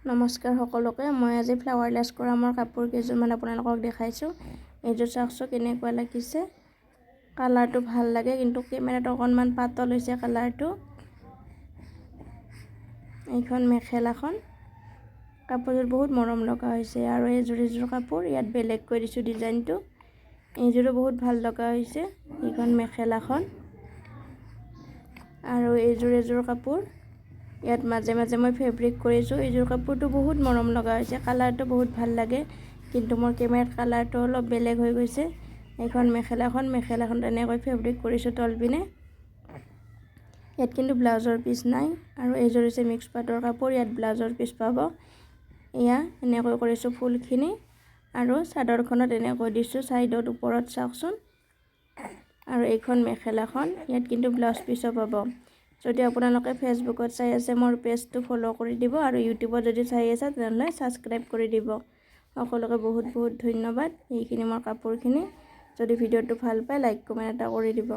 নমস্কাৰ সকলোকে। মই আজি ফ্লাৱাৰলেছ কৰা মোৰ কাপোৰ কেইযোৰমান আপোনালোকক দেখাইছোঁ। এইযোৰ চাওকচোন কেনেকুৱা লাগিছে। কালাৰটো ভাল লাগে, কিন্তু কেমেৰাটো অকণমান পাতল হৈছে কালাৰটো। এইখন মেখেলাখন, কাপোৰযোৰ বহুত মৰম লগা হৈছে। আৰু এইযোৰ কাপোৰ ইয়াত বেলেগ কৰি দিছোঁ ডিজাইনটো। এইযোৰো বহুত ভাল লগা হৈছে। এইখন মেখেলাখন আৰু এইযোৰ কাপোৰ ইয়াত মাজে মাজে মই ফেব্ৰিক কৰিছোঁ। এইযোৰ কাপোৰটো বহুত মৰম লগা হৈছে, কালাৰটো বহুত ভাল লাগে, কিন্তু মোৰ কেমেৰাত কালাৰটো অলপ বেলেগ হৈ গৈছে। এইখন মেখেলাখন তেনেকৈ ফেব্ৰিক কৰিছোঁ তল পিনে। ইয়াত কিন্তু ব্লাউজৰ পিচ নাই। আৰু এইযোৰ হৈছে মিক্স পাটৰ কাপোৰ, ইয়াত ব্লাউজৰ পিচ পাব। এয়া এনেকৈ কৰিছোঁ ফুলখিনি, আৰু চাদৰখনত এনেকৈ দিছোঁ ছাইডত ওপৰত চাওকচোন। আৰু এইখন মেখেলাখন, ইয়াত কিন্তু ব্লাউজ পিচো পাব। যদি আপোনালোকে ফেচবুকত চাই আছে মোৰ পেজটো ফ'ল' কৰি দিব, আৰু ইউটিউবত যদি চাই আছে তেনেহ'লে ছাবস্ক্ৰাইব কৰি দিব। সকলোকে বহুত বহুত ধন্যবাদ। এইখিনি মোৰ কাপোৰখিনি। যদি ভিডিঅ'টো ভাল পায় লাইক কমেণ্ট এটা কৰি দিব।